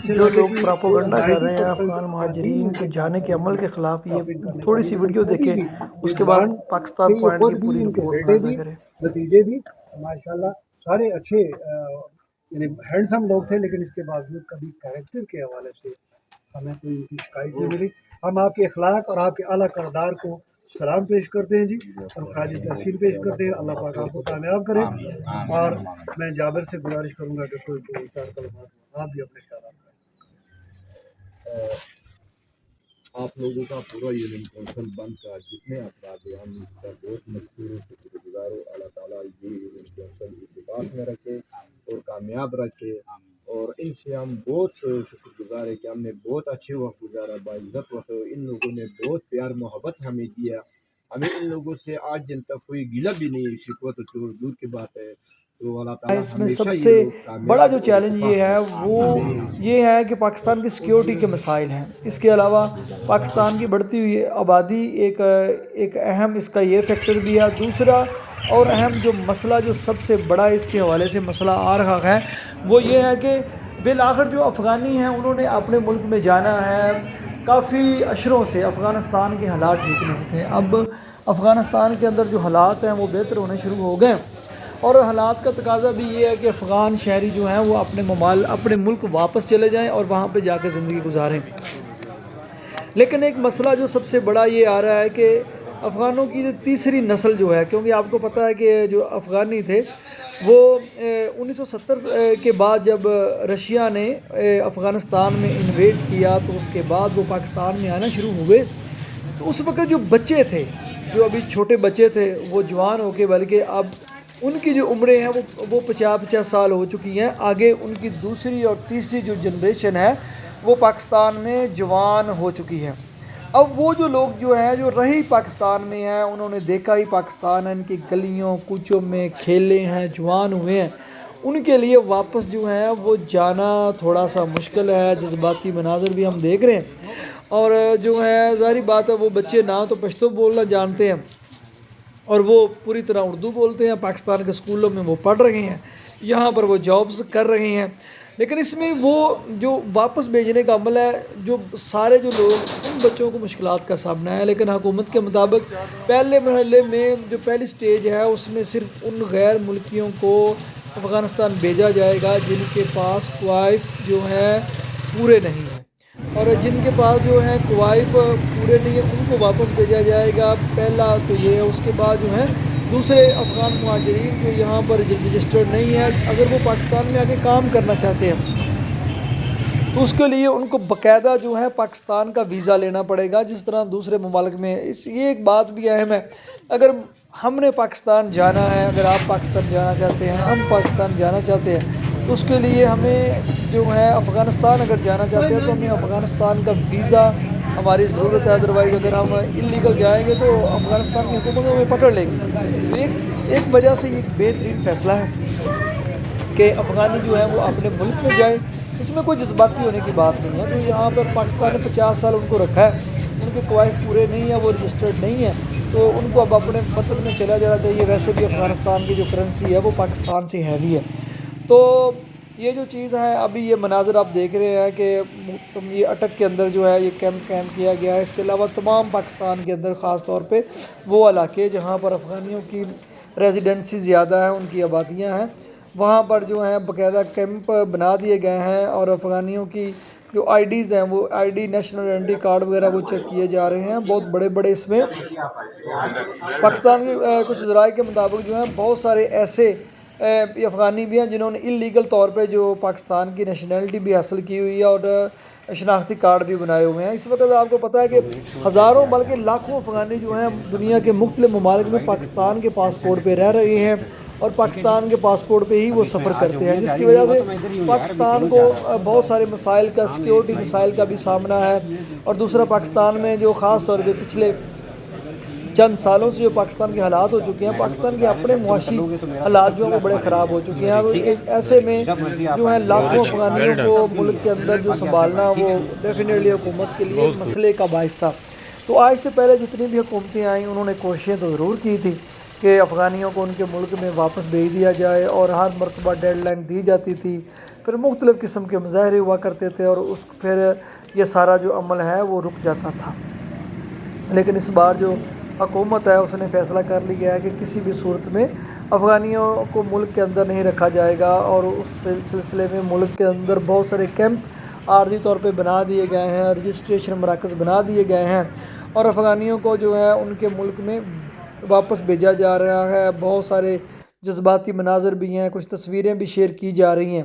جو لوگ پراپوگنڈا کر رہے ہیں افغان مہاجرین کے جانے کے عمل کے خلاف، یہ تھوڑی سی ویڈیو دیکھیں، اس کے بعد پاکستان پوائنٹ کی پوری رپورٹ ملاحظہ کریں۔ نتیجے بھی ماشاءاللہ سارے اچھے یعنی ہینڈسم لوگ تھے، لیکن اس کے باوجود کبھی کریکٹر کے حوالے سے ہمیں کوئی ان کی شکایت نہیں ملی۔ ہم آپ کے اخلاق اور آپ کے اعلیٰ کردار کو سلام پیش کرتے ہیں جی، اور خراج تحسین پیش کرتے ہیں۔ اللہ پاک آپ کو کامیاب کرے۔ اور میں جابر سے گزارش کروں گا کہ کوئی دو چار کلمات آپ بھی اپنے خیالات کریں۔ آپ لوگوں کا پورا یونین کونسل بند کا جتنے افراد ہیں، ہم اس کا بہت مشکور شکر گزار ہوں۔ اللہ تعالیٰ یہ یونین کونسل اتفاق میں رکھے اور کامیاب رکھے، اور ان سے ہم بہت شکر گزار ہیں کہ ہم نے بہت اچھے وقت گزارا، باعزت وقت۔ ان لوگوں نے بہت پیار محبت ہمیں دیا، ہمیں ان لوگوں سے آج دن تک کوئی گلہ بھی نہیں، شکوہ تو دور کی بات ہے۔ تو اللہ تعالیٰ اس میں سب سے بڑا جو چیلنج یہ ہے وہ یہ ہے کہ پاکستان کی سیکیورٹی کے مسائل ہیں۔ اس کے علاوہ پاکستان کی بڑھتی ہوئی آبادی ایک اہم اس کا یہ فیکٹر بھی ہے۔ دوسرا اور اہم جو مسئلہ جو سب سے بڑا اس کے حوالے سے مسئلہ آ رہا ہے وہ یہ ہے کہ بالآخر جو افغانی ہیں انہوں نے اپنے ملک میں جانا ہے۔ کافی اشروں سے افغانستان کے حالات ٹھیک نہیں تھے، اب افغانستان کے اندر جو حالات ہیں وہ بہتر ہونے شروع ہو گئے، اور حالات کا تقاضا بھی یہ ہے کہ افغان شہری جو ہیں وہ اپنے ملک واپس چلے جائیں اور وہاں پہ جا کے زندگی گزاریں۔ لیکن ایک مسئلہ جو سب سے بڑا یہ آ رہا ہے کہ افغانوں کی تیسری نسل جو ہے، کیونکہ آپ کو پتہ ہے کہ جو افغانی تھے وہ 1970 کے بعد جب رشیا نے افغانستان میں انویڈ کیا تو اس کے بعد وہ پاکستان میں آنا شروع ہوئے، تو اس وقت جو بچے تھے، جو ابھی چھوٹے بچے تھے، وہ جوان ہو کے، بلکہ اب ان کی جو عمریں ہیں وہ 50 سال ہو چکی ہیں۔ آگے ان کی دوسری اور تیسری جو جنریشن ہے وہ پاکستان میں جوان ہو چکی ہے۔ اب وہ جو لوگ جو ہیں جو رہی پاکستان میں ہیں، انہوں نے دیکھا ہی پاکستان ہے، ان کی گلیوں کوچوں میں کھیلے ہیں، جوان ہوئے ہیں، ان کے لیے واپس جو ہے وہ جانا تھوڑا سا مشکل ہے۔ جذباتی مناظر بھی ہم دیکھ رہے ہیں، اور جو ہے ظاہری بات ہے وہ بچے نہ تو پشتو بولنا جانتے ہیں اور وہ پوری طرح اردو بولتے ہیں۔ پاکستان کے اسکولوں میں وہ پڑھ رہے ہیں، یہاں پر وہ جابز کر رہے ہیں، لیکن اس میں وہ جو واپس بھیجنے کا عمل ہے، جو سارے جو لوگ ان بچوں کو مشکلات کا سامنا ہے، لیکن حکومت کے مطابق پہلے مرحلے میں جو پہلی سٹیج ہے اس میں صرف ان غیر ملکیوں کو افغانستان بھیجا جائے گا جن کے پاس کوائف جو ہے پورے نہیں ہیں، اور جن کے پاس جو ہے کوائف پورے نہیں ہیں ان کو واپس بھیجا جائے گا۔ پہلا تو یہ ہے، اس کے بعد جو ہے دوسرے افغان مہاجرین جو یہاں پر رجسٹرڈ نہیں ہیں، اگر وہ پاکستان میں آ کے کام کرنا چاہتے ہیں تو اس کے لیے ان کو باقاعدہ جو ہے پاکستان کا ویزا لینا پڑے گا، جس طرح دوسرے ممالک میں۔ یہ ایک بات بھی اہم ہے، اگر ہم نے پاکستان جانا ہے، اگر آپ پاکستان جانا چاہتے ہیں، ہم پاکستان جانا چاہتے ہیں، تو اس کے لیے ہمیں جو ہے افغانستان اگر جانا چاہتے ہیں تو ہمیں افغانستان کا ویزا ہماری ضرورت ہے، ادروائز اگر ہم انلیگل جائیں گے تو افغانستان کی حکومت ہمیں پکڑ لے گی۔ تو ایک وجہ سے یہ ایک بہترین فیصلہ ہے کہ افغانی جو ہے وہ اپنے ملک میں جائیں، اس میں کوئی جذباتی ہونے کی بات نہیں ہے۔ جو یہاں پر پاکستان نے 50 سال ان کو رکھا ہے، ان کے کوائف پورے نہیں ہیں، وہ رجسٹرڈ نہیں ہیں، تو ان کو اب اپنے وطن میں چلا جانا چاہیے۔ ویسے بھی افغانستان کی جو کرنسی ہے وہ پاکستان سے ہیوی ہے۔ تو یہ جو چیز ہے، ابھی یہ مناظر آپ دیکھ رہے ہیں کہ یہ اٹک کے اندر جو ہے یہ کیمپ کیا گیا ہے۔ اس کے علاوہ تمام پاکستان کے اندر خاص طور پہ وہ علاقے جہاں پر افغانیوں کی ریزیڈنسی زیادہ ہیں، ان کی آبادیاں ہیں، وہاں پر جو ہیں باقاعدہ کیمپ بنا دیے گئے ہیں، اور افغانیوں کی جو آئی ڈیز ہیں، وہ I D, national identity card وغیرہ وہ چیک کیے جا رہے ہیں۔ بہت بڑے بڑے اس میں پاکستان کے کچھ ذرائع کے مطابق جو ہیں بہت سارے ایسے افغانی بھی ہیں جنہوں نے انلیگل طور پہ جو پاکستان کی نیشنلٹی بھی حاصل کی ہوئی ہے اور شناختی کارڈ بھی بنائے ہوئے ہیں۔ اس وقت آپ کو پتہ ہے کہ ہزاروں بلکہ لاکھوں افغانی جو ہیں دنیا کے مختلف ممالک میں پاکستان کے پاسپورٹ پہ رہ رہے ہیں، اور پاکستان کے پاسپورٹ پہ ہی وہ سفر کرتے ہیں، جس کی وجہ سے پاکستان کو بہت سارے مسائل کا، سیکیورٹی مسائل کا بھی سامنا ہے۔ اور دوسرا پاکستان میں جو خاص طور پہ پچھلے چند سالوں سے جو پاکستان کے حالات ہو چکے ہیں، پاکستان کے اپنے معاشی حالات جو ہیں وہ بڑے خراب ہو چکے ہیں، تو ایسے میں جو ہے لاکھوں افغانیوں کو ملک کے اندر جو سنبھالنا وہ ڈیفینیٹلی حکومت کے لیے مسئلے کا باعث تھا۔ تو آج سے پہلے جتنی بھی حکومتیں آئیں انہوں نے کوششیں تو ضرور کی تھی کہ افغانیوں کو ان کے ملک میں واپس بھیج دیا جائے، اور ہر مرتبہ ڈیڈ لائن دی جاتی تھی پھر مختلف قسم کے مظاہرے ہوا کرتے تھے اور پھر یہ سارا جو عمل ہے وہ رک جاتا تھا۔ لیکن اس بار جو حکومت ہے اس نے فیصلہ کر لیا ہے کہ کسی بھی صورت میں افغانیوں کو ملک کے اندر نہیں رکھا جائے گا، اور اس سلسلے میں ملک کے اندر بہت سارے کیمپ عارضی طور پہ بنا دیے گئے ہیں، رجسٹریشن مراکز بنا دیے گئے ہیں، اور افغانیوں کو جو ہے ان کے ملک میں واپس بھیجا جا رہا ہے۔ بہت سارے جذباتی مناظر بھی ہیں، کچھ تصویریں بھی شیئر کی جا رہی ہیں،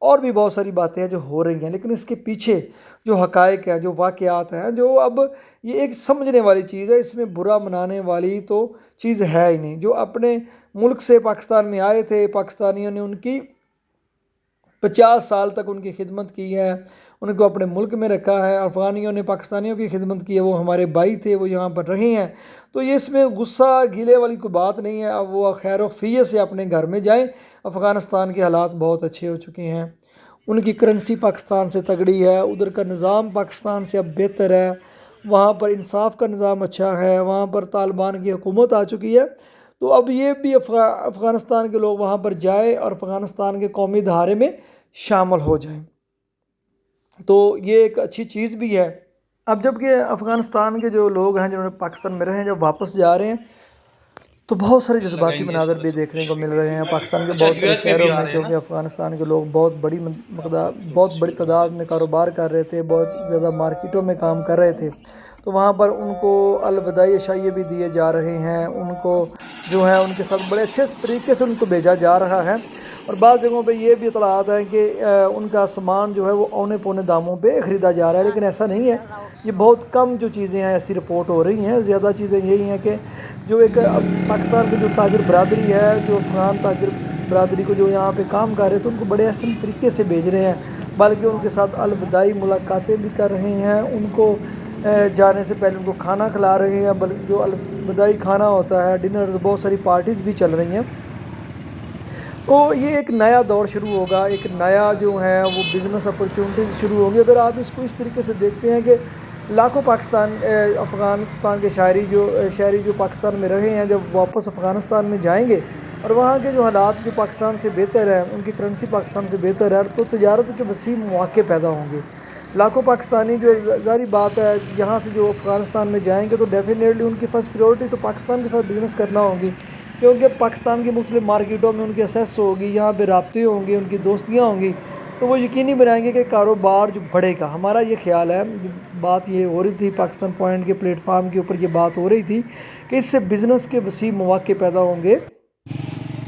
اور بھی بہت ساری باتیں ہیں جو ہو رہی ہیں، لیکن اس کے پیچھے جو حقائق ہے، جو واقعات ہیں، جو اب یہ ایک سمجھنے والی چیز ہے، اس میں برا منانے والی تو چیز ہے ہی نہیں۔ جو اپنے ملک سے پاکستان میں آئے تھے، پاکستانیوں نے ان کی 50 سال تک ان کی خدمت کی ہے، ان کو اپنے ملک میں رکھا ہے، افغانیوں نے پاکستانیوں کی خدمت کی ہے، وہ ہمارے بھائی تھے، وہ یہاں پر رہے ہیں، تو یہ اس میں غصہ گلے والی کوئی بات نہیں ہے۔ اب وہ خیر و فیت سے اپنے گھر میں جائیں۔ افغانستان کے حالات بہت اچھے ہو چکے ہیں، ان کی کرنسی پاکستان سے تگڑی ہے، ادھر کا نظام پاکستان سے اب بہتر ہے، وہاں پر انصاف کا نظام اچھا ہے، وہاں پر طالبان کی حکومت آ چکی ہے، تو اب یہ بھی افغانستان کے لوگ وہاں پر جائیں اور افغانستان کے قومی دھارے میں شامل ہو جائیں، تو یہ ایک اچھی چیز بھی ہے۔ اب جب کہ افغانستان کے جو لوگ ہیں جنہوں نے پاکستان میں رہے ہیں، جب واپس جا رہے ہیں تو بہت سارے جذباتی مناظر بھی دیکھنے کو مل رہے ہیں پاکستان کے بہت سارے شہروں میں، کیونکہ افغانستان کے لوگ بہت بڑی تعداد میں کاروبار کر رہے تھے، بہت زیادہ مارکیٹوں میں کام کر رہے تھے، تو وہاں پر ان کو الوداعی عشائیے بھی دیے جا رہے ہیں، ان کو جو ہے ان کے ساتھ بڑے اچھے طریقے سے ان کو بھیجا جا رہا ہے، اور بعض جگہوں پہ یہ بھی اطلاعات ہیں کہ ان کا سامان جو ہے وہ اونے پونے داموں پہ خریدا جا رہا ہے، لیکن ایسا نہیں ہے۔ یہ بہت کم جو چیزیں ہیں ایسی رپورٹ ہو رہی ہیں، زیادہ چیزیں یہی ہیں کہ جو ایک پاکستان کی جو تاجر برادری ہے، جو افغان تاجر برادری کو جو یہاں پہ کام کر رہے تھے، ان کو بڑے احسن طریقے سے بھیج رہے ہیں، بلکہ ان کے ساتھ الوداعی ملاقاتیں بھی کر رہے ہیں، ان کو جانے سے پہلے ان کو کھانا کھلا رہے ہیں، بلکہ جو الوداعی کھانا ہوتا ہے، ڈنر، بہت ساری پارٹیز بھی چل رہی ہیں، تو یہ ایک نیا دور شروع ہوگا، ایک نیا جو ہے وہ بزنس اپرچونٹیز شروع ہوگی۔ اگر آپ اس کو اس طریقے سے دیکھتے ہیں کہ لاکھوں افغانستان کے شہری جو پاکستان میں رہے ہیں، جب واپس افغانستان میں جائیں گے اور وہاں کے جو حالات جو پاکستان سے بہتر ہے، ان کی کرنسی پاکستان سے بہتر ہے، تو تجارت کے وسیع مواقع پیدا ہوں گے۔ لاکھوں پاکستانی جو ظاہری بات ہے یہاں سے جو افغانستان میں جائیں گے تو ڈیفینیٹلی ان کی فرسٹ پریورٹی تو پاکستان کے ساتھ بزنس کرنا ہوگی، کیونکہ پاکستان کی مختلف مارکیٹوں میں ان کی اسیس ہوگی، یہاں پہ رابطے ہوں گے، ان کی دوستیاں ہوں گی، تو وہ یقینی بنائیں گے کہ کاروبار جو بڑھے گا۔ ہمارا یہ خیال ہے، بات یہ ہو رہی تھی پاکستان پوائنٹ کے پلیٹ فارم کے اوپر، یہ بات ہو رہی تھی کہ اس سے بزنس کے وسیع مواقع پیدا ہوں گے،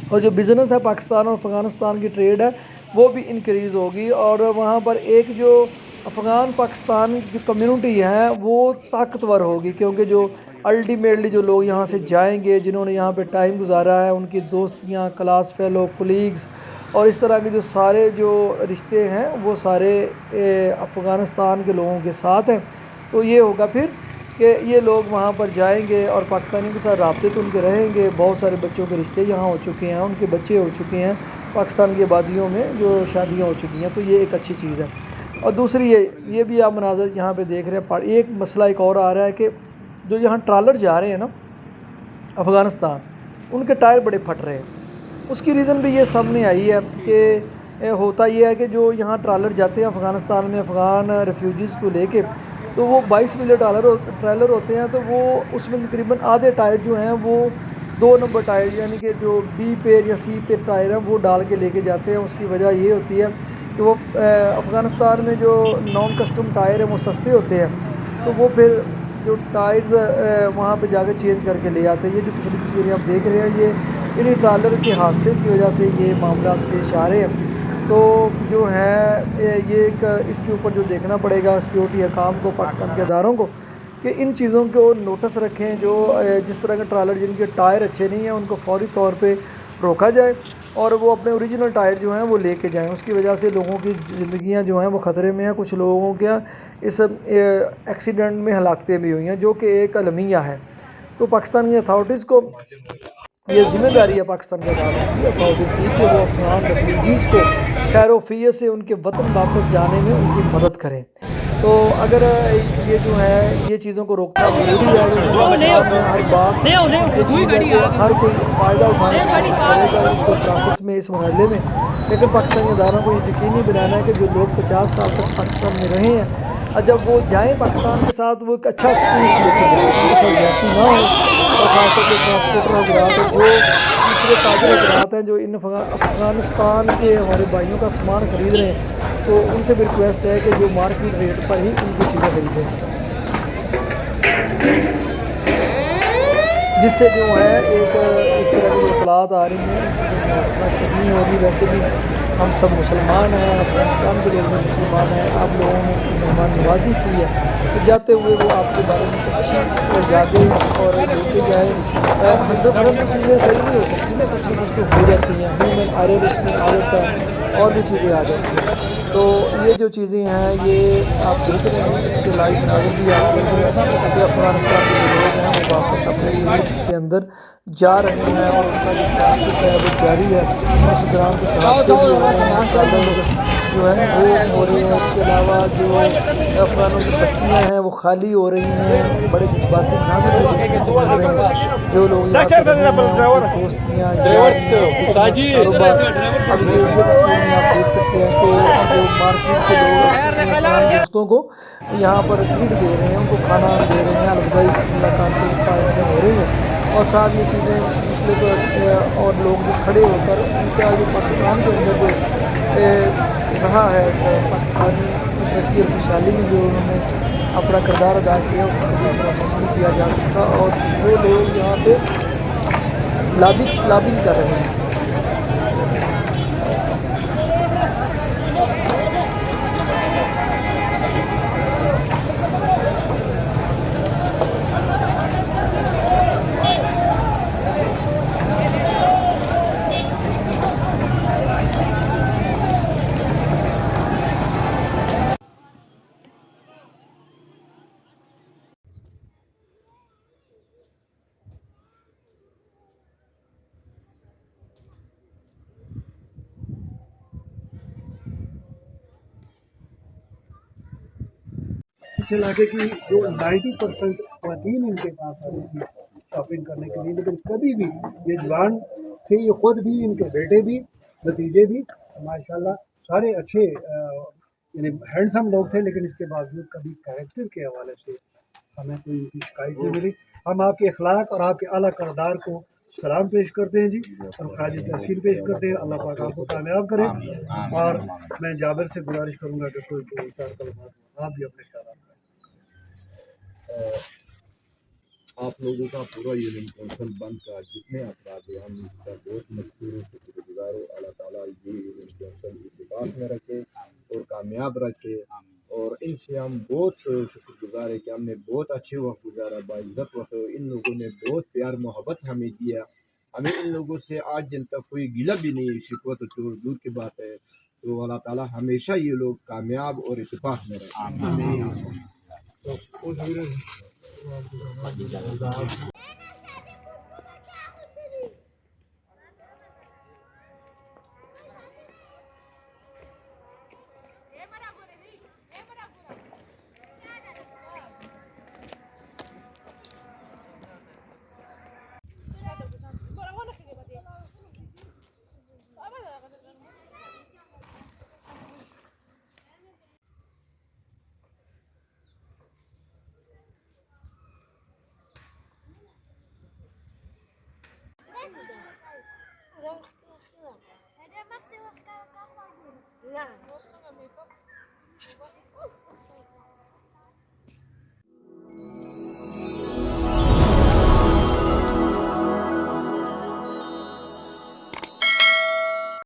اور جو بزنس ہے پاکستان اور افغانستان کی ٹریڈ ہے وہ بھی انکریز ہوگی، اور وہاں پر ایک جو افغان پاکستان جو کمیونٹی ہے وہ طاقتور ہوگی، کیونکہ جو الٹیمیٹلی جو لوگ یہاں سے جائیں گے، جنہوں نے یہاں پہ ٹائم گزارا ہے، ان کی دوستیاں، کلاس فیلو، کولیگز اور اس طرح کے جو سارے جو رشتے ہیں وہ سارے افغانستان کے لوگوں کے ساتھ ہیں، تو یہ ہوگا پھر کہ یہ لوگ وہاں پر جائیں گے اور پاکستانیوں کے ساتھ رابطے تو ان کے رہیں گے، بہت سارے بچوں کے رشتے یہاں ہو چکے ہیں، ان کے بچے ہو چکے ہیں پاکستان کی آبادیوں میں، جو شادیاں ہو چکی ہیں، تو یہ ایک اچھی چیز ہے۔ اور دوسری یہ بھی آپ مناظر یہاں پہ دیکھ رہے ہیں، ایک مسئلہ ایک اور آ رہا ہے کہ جو یہاں ٹرالر جا رہے ہیں نا افغانستان، ان کے ٹائر بڑے پھٹ رہے ہیں۔ اس کی ریزن بھی یہ سامنے آئی ہے کہ ہوتا یہ ہے کہ جو یہاں ٹرالر جاتے ہیں افغانستان میں افغان ریفیوجیز کو لے کے، تو وہ 22 ویلر ٹرالر ہوتے ہیں، تو وہ اس میں تقریباً آدھے ٹائر جو ہیں وہ 2 نمبر ٹائر، یعنی کہ جو بی پیر یا سی پیر ٹائر ہیں وہ ڈال کے لے کے جاتے ہیں۔ اس کی وجہ یہ ہوتی ہے کہ وہ افغانستان میں جو نان کسٹم ٹائر ہیں وہ سستے ہوتے ہیں، تو وہ پھر جو ٹائرز وہاں پہ جا کے چینج کر کے لے آتے ہیں۔ یہ جو پچھلی تصویریں آپ دیکھ رہے ہیں، یہ انہیں ٹرالر کے حادثے کی وجہ سے یہ معاملات پیش آ رہے ہیں، تو جو ہے یہ ایک اس کے اوپر جو دیکھنا پڑے گا سیکیورٹی حکام کو، پاکستان کے اداروں کو، کہ ان چیزوں کو نوٹس رکھیں، جو جس طرح کے ٹرالر جن کے ٹائر اچھے نہیں ہیں ان کو فوری طور پہ روکا جائے، اور وہ اپنے اوریجنل ٹائر جو ہیں وہ لے کے جائیں۔ اس کی وجہ سے لوگوں کی زندگیاں جو ہیں وہ خطرے میں ہیں، کچھ لوگوں کے اس ایکسیڈنٹ میں ہلاکتیں بھی ہوئی ہیں، جو کہ ایک المیہ ہے۔ تو پاکستان کی اتھارٹیز کو یہ ذمہ داری ہے، پاکستان کے اداروں کی، اتھارٹیز کی، کہ وہ افغان ریفیوجیز کو خیر و فیت سے ان کے وطن واپس جانے میں ان کی مدد کریں۔ تو اگر یہ جو ہے یہ چیزوں کو روکنا ضروری ہے، کیونکہ پاکستان میں ہر بات یہ چیز ہے کہ ہر کوئی فائدہ اٹھانے کی کوشش کرے گا اس پروسیس میں، اس مرحلے میں، لیکن پاکستانی اداروں کو یہ یقینی بنانا ہے کہ جو لوگ 50 سال تک پاکستان میں رہے ہیں اور جب وہ جائیں پاکستان کے ساتھ وہ ایک اچھا ایکسپیرینس لے کے جائیں، ان کے ساتھ زیادتی نہ ہو، اور خاص طور پہ ٹرانسپورٹر حضرات اور جو دوسرے تاجر حضرات ہیں جو ان افغانستان کے ہمارے بھائیوں کا سامان خرید رہے ہیں، تو ان سے بھی ریکویسٹ ہے کہ جو مارکیٹ ریٹ پر ہی ان کی چیزیں خریدیں، جس سے جو ہے ایک اس طرح کی اطلاعات آ رہی ہیں ان چیزوں میں حوصلہ شک نہیں ہوگی۔ ویسے بھی ہم سب مسلمان ہیں، افغانستان کے لوگ بھی مسلمان ہیں، آپ لوگوں نے ان کی مہمان نوازی کی ہے، تو جاتے ہوئے وہ آپ کے بارے میں اچھی یادیں اور لے کے جائے۔ 100% چیزیں صحیح نہیں ہو سکتی نا، کچھ نہ کچھ تو ہو جاتی ہیں، ہیومن ایرر اس میں آ جاتا ہے اور بھی چیزیں آ جاتی ہیں۔ تو یہ جو چیزیں ہیں یہ آپ دیکھ رہے ہیں، اس کے لائیو مناظر بھی آپ دیکھ رہے ہیں کہ افغانستان کے جو لوگ ہیں وہ واپس اپنے ملک کے اندر جا رہے ہیں اور ان کا جو پروسیس ہے وہ جاری ہے۔ اس دوران کچھ حادثے بھی ہو رہے ہیں، کالرز جو ہیں وہ ہو رہے ہیں، اس کے علاوہ جو افغانوں کی بستیاں ہیں وہ خالی ہو رہی ہیں، بڑے جذباتی مناظر بھی دیکھنے کو مل رہے ہیں۔ جو لوگ یہاں پہ رہے ہیں ان کی دوستیاں، یاریاں، بزنس، کاروبار، اب یہ تصویر میں آپ دیکھ سکتے ہیں کہ جو مارکیٹ کے لوگ اپنے افغان دوستوں کو یہاں پر گرڈ دے رہے ہیں، ان کو کھانا دے رہے ہیں، الوداعی ملاقاتیں پارٹیاں ہو رہی ہیں، اور ساتھ یہ چیزیں مختلف اور لوگ جو کھڑے ہو کر ان کا جو پاکستان کے اندر جو رہا ہے ایک پاکستانی کی ترقی اور خوشحالی میں جو انہوں نے اپنا کردار ادا کیا اس کو کبھی فراموش نہیں کیا جا سکتا، اور جو لوگ یہاں پہ لابنگ کر رہے ہیں۔ اس علاقے کی جو 90% خواتین ان کے پاس آتی تھی شاپنگ کرنے کے لیے، لیکن کبھی بھی یہ جوان تھے، یہ خود بھی، ان کے بیٹے بھی، بھتیجے بھی ماشاءاللہ سارے اچھے یعنی ہینڈسم لوگ تھے، لیکن اس کے باوجود کبھی کریکٹر کے حوالے سے ہمیں کوئی ان کی شکایت نہیں ملی۔ ہم آپ کے اخلاق اور آپ کے اعلیٰ کردار کو سلام پیش کرتے ہیں جی، اور خراج تحسین پیش کرتے ہیں۔ اللہ پاک آپ کو کامیاب کرے، اور میں جابر سے گزارش کروں گا کہ کوئی دو چار کلمات آپ بھی اپنے خیالات کریں۔ آپ لوگوں کا پورا یونین کونسل بند کا جتنے افراد ہیں ہم اس کا بہت مشکور ہوں، شکر گزار ہوں۔ اللہ تعالیٰ یہ یونین کونسل اتفاق میں رکھے اور کامیاب رکھے، اور ان سے ہم بہت شکر گزار ہیں کہ ہم نے بہت اچھے وقت گزارا، باعزت وقت، ان لوگوں نے بہت پیار محبت ہمیں دیا، ہمیں ان لوگوں سے آج دن تک کوئی گلہ بھی نہیں، شکوہ تو دور کی بات ہے۔ تو اللہ تعالیٰ ہمیشہ یہ لوگ کامیاب اور اتفاق میں رکھیں۔